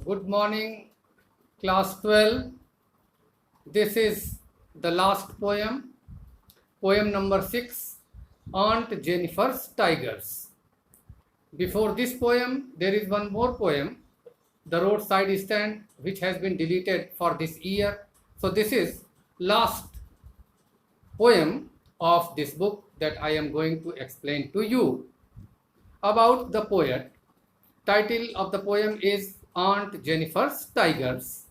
Good morning, class 12. This is the last poem, poem number 6, Aunt Jennifer's Tigers. Before this poem, there is one more poem, The Roadside Stand, which has been deleted for this year. So this is last poem of this book that I am going to explain to you about the poet. Title of the poem is Aunt Jennifer's Tigers.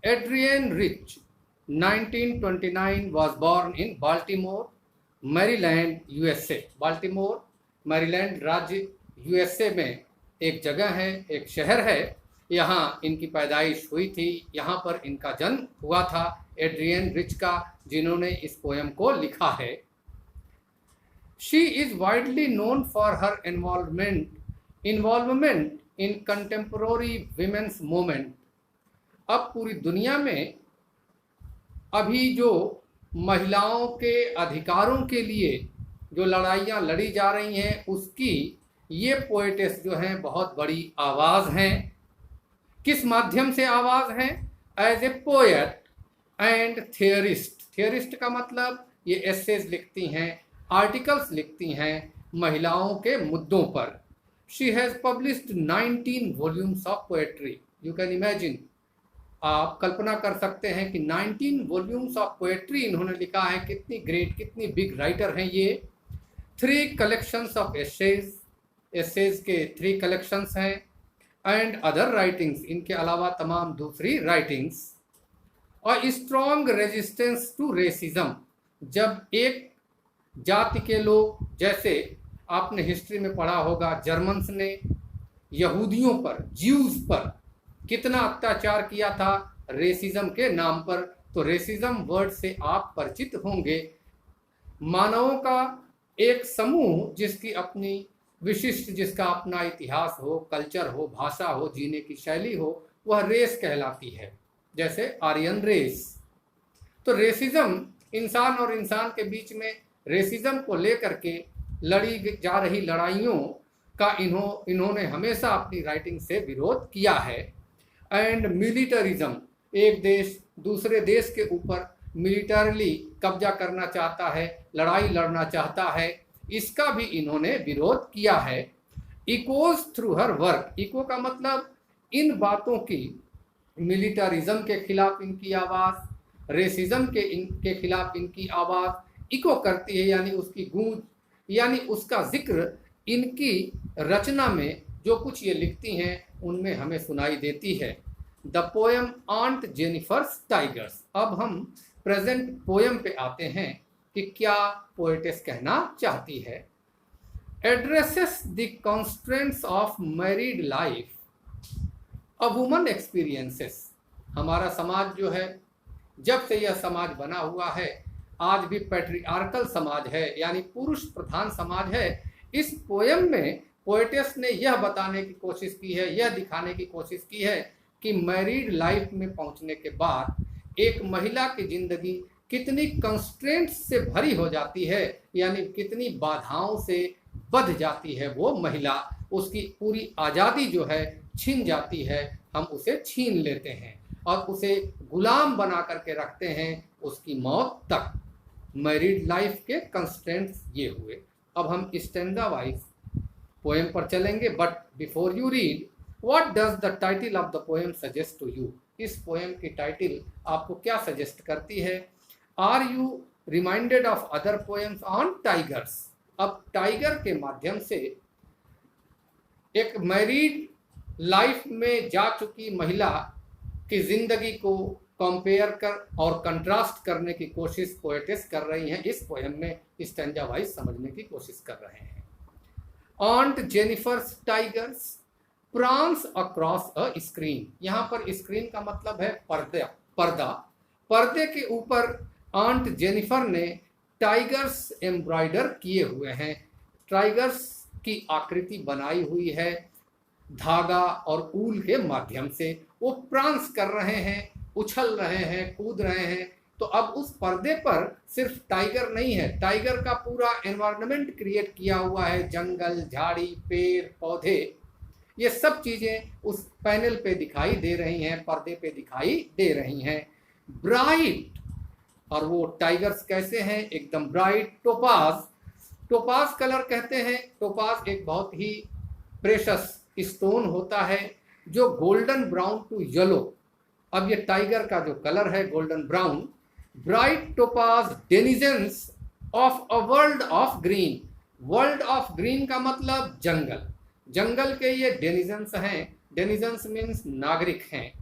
Adrienne Rich, 1929, was born in Baltimore, Maryland, USA. Baltimore, Maryland राज्य USA में एक जगह है, एक शहर है, यहाँ इनकी पैदाइश हुई थी, यहाँ पर इनका जन्म हुआ था एड्रियन रिच का, जिन्होंने इस पोएम को लिखा है. She is widely known for her involvement in contemporary women's movement. अब पूरी दुनिया में अभी जो महिलाओं के अधिकारों के लिए जो लड़ाइयाँ लड़ी जा रही हैं, उसकी ये पोएटेस जो हैं बहुत बड़ी आवाज़ हैं. किस माध्यम से आवाज़ हैं? As a poet and theorist. Theorist का मतलब ये एसेज लिखती हैं, आर्टिकल्स लिखती हैं महिलाओं के मुद्दों पर. She has published 19 volumes of poetry. You can imagine, आप कल्पना कर सकते हैं कि 19 वॉल्यूम्स ऑफ पोएट्री इन्होंने लिखा है. कितनी ग्रेट, कितनी बिग राइटर हैं ये. 3 कलेक्शंस ऑफ एसेज के 3 कलेक्शंस हैं. एंड अदर राइटिंग्स, इनके अलावा तमाम दूसरी राइटिंग्स. और स्ट्रॉन्ग रेजिस्टेंस टू रेसिज्म. जब एक जाति के लोग, जैसे आपने हिस्ट्री में पढ़ा होगा, जर्मन्स ने यहूदियों पर, ज्यूज पर कितना अत्याचार किया था रेसिज्म के नाम पर. तो रेसिज्म वर्ड से आप परिचित होंगे. मानवों का एक समूह जिसकी अपनी विशिष्ट, जिसका अपना इतिहास हो, कल्चर हो, भाषा हो, जीने की शैली हो, वह रेस कहलाती है. जैसे आर्यन रेस. तो रेसिज्म, इंसान और इंसान के बीच में रेसिज्म को लेकर के लड़ी जा रही लड़ाइयों का इन्होंने हमेशा अपनी राइटिंग से विरोध किया है. एंड मिलिटरिज्म, एक देश दूसरे देश के ऊपर मिलिटरली कब्जा करना चाहता है, लड़ाई लड़ना चाहता है, इसका भी इन्होंने विरोध किया है. Echoes through her work. Echo का मतलब इन बातों की, मिलिटरिज्म के खिलाफ इनकी आवाज़, रेसिज्म के खिलाफ इनकी आवाज़ इको करती है, यानी उसकी गूंज, यानी उसका जिक्र इनकी रचना में जो कुछ ये लिखती हैं उनमें हमें सुनाई देती है. The poem aunt Jennifer's tigers. अब हम प्रेजेंट पोएम पे आते हैं कि क्या पोएटेस कहना चाहती है. Addresses the constraints of married life a woman experiences. हमारा समाज जो है, जब से यह समाज बना हुआ है, आज भी पैट्रियार्कल समाज है, यानी पुरुष प्रधान समाज है. इस पोएम में पोएटेस ने यह बताने की कोशिश की है, यह दिखाने की कोशिश की है कि मैरिड लाइफ में पहुंचने के बाद एक महिला की जिंदगी कितनी कंस्ट्रेंट्स से भरी हो जाती है, यानी कितनी बाधाओं से बंध जाती है वो महिला. उसकी पूरी आज़ादी जो है छीन जाती है, हम उसे छीन लेते हैं और उसे गुलाम बना करके रखते हैं उसकी मौत तक. मैरिड लाइफ के कंस्ट्रेंट्स ये हुए. अब हम स्टैंजा वाइज पोएम पर चलेंगे. But before you read, what does the title of the poem suggest to you. इस पोएम की टाइटल आपको क्या सजेस्ट करती है? Are you reminded of other poems on tigers. अब टाइगर के माध्यम से एक मैरिड लाइफ में जा चुकी महिला की जिंदगी को कंपेयर कर और कंट्रास्ट करने की कोशिश पोएटेस कर रही हैं. इस पोएम में स्टैंजा वाइज समझने की कोशिश कर रहे हैं. ऑन्ट Jennifer's tigers prawns across a screen. यहाँ पर स्क्रीन का मतलब है पर्दा. पर्दे के ऊपर आंट जेनिफर ने टाइगर्स एम्ब्रॉयडर किए हुए हैं. टाइगर्स की आकृति बनाई हुई है धागा और ऊल के माध्यम से. वो प्रांस कर रहे हैं, उछल रहे हैं, कूद रहे हैं. तो अब उस पर्दे पर सिर्फ टाइगर नहीं है, टाइगर का पूरा एनवायरनमेंट क्रिएट किया हुआ है. जंगल, झाड़ी, पेड़, पौधे, ये सब चीज़ें उस पैनल पे दिखाई दे रही हैं, पर्दे पे दिखाई दे रही हैं। ब्राइट, और वो टाइगर्स कैसे हैं? एकदम ब्राइट टोपाज। टोपाज कलर कहते हैं, टोपाज एक बहुत ही प्रेशस स्टोन होता है जो गोल्डन ब्राउन टू येलो। अब ये टाइगर का जो कलर है golden brown. Bright topaz denizens of a world of green. World of green का मतलब जंगल, जंगल के ये डेनिजेंस हैं। डेनिजेंस मीन्स नागरिक हैं।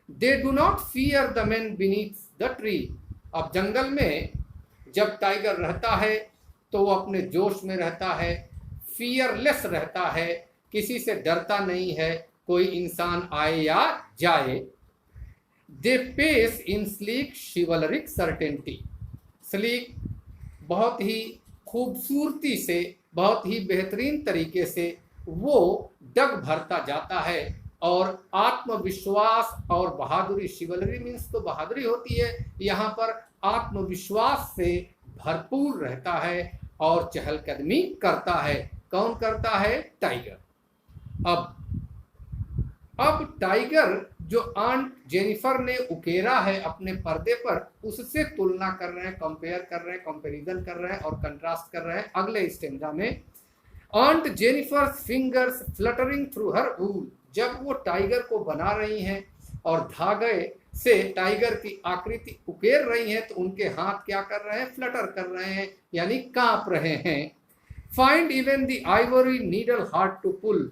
They do not fear the man beneath the tree. अब जंगल में जब टाइगर रहता है तो वो अपने जोश में रहता है, फियरलेस रहता है, किसी से डरता नहीं है, कोई इंसान आए या जाए। They pace in sleek chivalric certainty. Sleek बहुत ही खूबसूरती से, बहुत ही बेहतरीन तरीके से वो डग भरता जाता है और आत्मविश्वास और बहादुरी, शिवलरी मीन्स तो बहादुरी होती है, यहाँ पर आत्मविश्वास से भरपूर रहता है और चहलकदमी करता है। कौन करता है? टाइगर। अब टाइगर जो आंट जेनिफर ने उकेरा है अपने पर्दे पर, उससे तुलना कर रहे हैं, कंपेयर कर रहे हैं, कंपैरिजन कर रहे हैं और कंट्रास्ट कर रहे हैं अगले स्टेंजा में। Aunt Jennifer fingers fluttering through her wool. जब वो टाइगर को बना रही हैं और धागे से टाइगर की आकृति उकेर रही हैं तो उनके हाथ क्या कर रहे हैं? फ्लटर कर रहे हैं, यानी कांप रहे हैं। Find even the ivory needle hard to pull.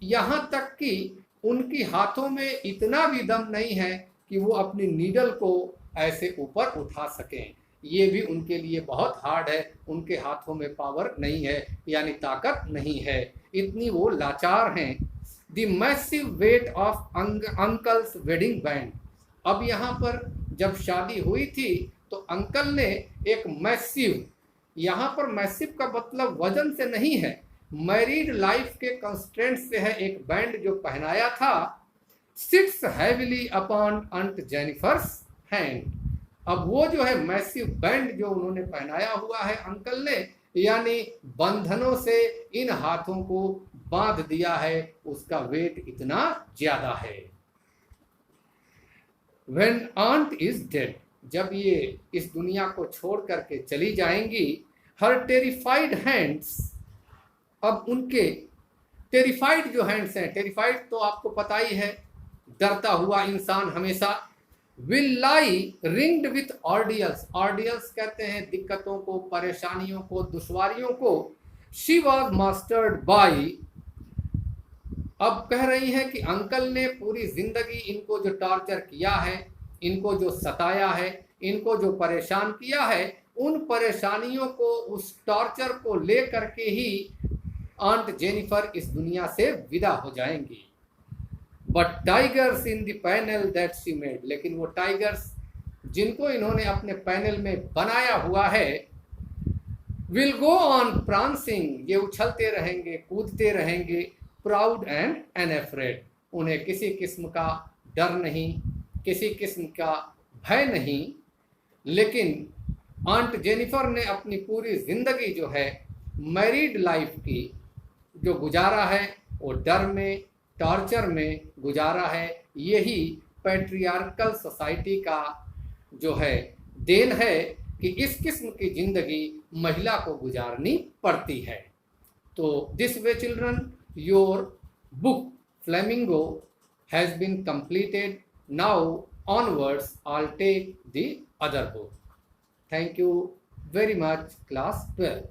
यहाँ तक कि उनकी हाथों में इतना भी दम नहीं है कि वो अपनी नीडल को ऐसे ऊपर उठा सकें। ये भी उनके लिए बहुत हार्ड है, उनके हाथों में पावर नहीं है, यानी ताकत नहीं है, इतनी वो लाचार हैं। The massive weight of uncle's wedding band. अब यहाँ पर जब शादी हुई थी तो अंकल ने एक मैसिव, यहाँ पर मैसिव का मतलब वजन से नहीं है, मैरिड लाइफ के कंस्ट्रेंट से है, एक बैंड जो पहनाया था। Sits heavily upon aunt Jennifer's hand. अब वो जो है मैसिव बैंड जो उन्होंने पहनाया हुआ है अंकल ने, यानी बंधनों से इन हाथों को बांध दिया है, उसका वेट इतना ज्यादा है। When aunt is dead, जब ये इस दुनिया को छोड़ करके चली जाएंगी, her terrified hands, अब उनके टेरिफाइड जो हैंड्स हैं, टेरिफाइड तो आपको पता ही है, डरता हुआ इंसान हमेशा, will lie ringed with ordeals। ordeals कहते हैं दिक्कतों को, परेशानियों को, दुश्वारियों को। she was mastered by। अब कह रही हैं कि अंकल ने पूरी जिंदगी इनको जो टॉर्चर किया है, इनको जो सताया है, इनको जो परेशान किया है, उन परेशानियों को, उस टॉर्चर को ले करके ही आंट जेनिफर इस दुनिया से विदा हो जाएंगी। But tigers in the panel that she made, लेकिन वो टाइगर्स जिनको इन्होंने अपने पैनल में बनाया हुआ है, विल गो ऑन प्रांसिंग, ये उछलते रहेंगे, कूदते रहेंगे, प्राउड एंड अनअफ्रेड। उन्हें किसी किस्म का डर नहीं, किसी किस्म का भय नहीं। लेकिन आंट जेनिफर ने अपनी पूरी जिंदगी जो है मैरिड लाइफ की जो गुजारा है, वो डर में, टॉर्चर में गुजारा है। यही पैट्रियार्कल सोसाइटी का जो है देन है कि इस किस्म की जिंदगी महिला को गुजारनी पड़ती है। तो this way children, your book Flamingo has been completed. Now onwards I'll take the other book. Thank you very much, class 12.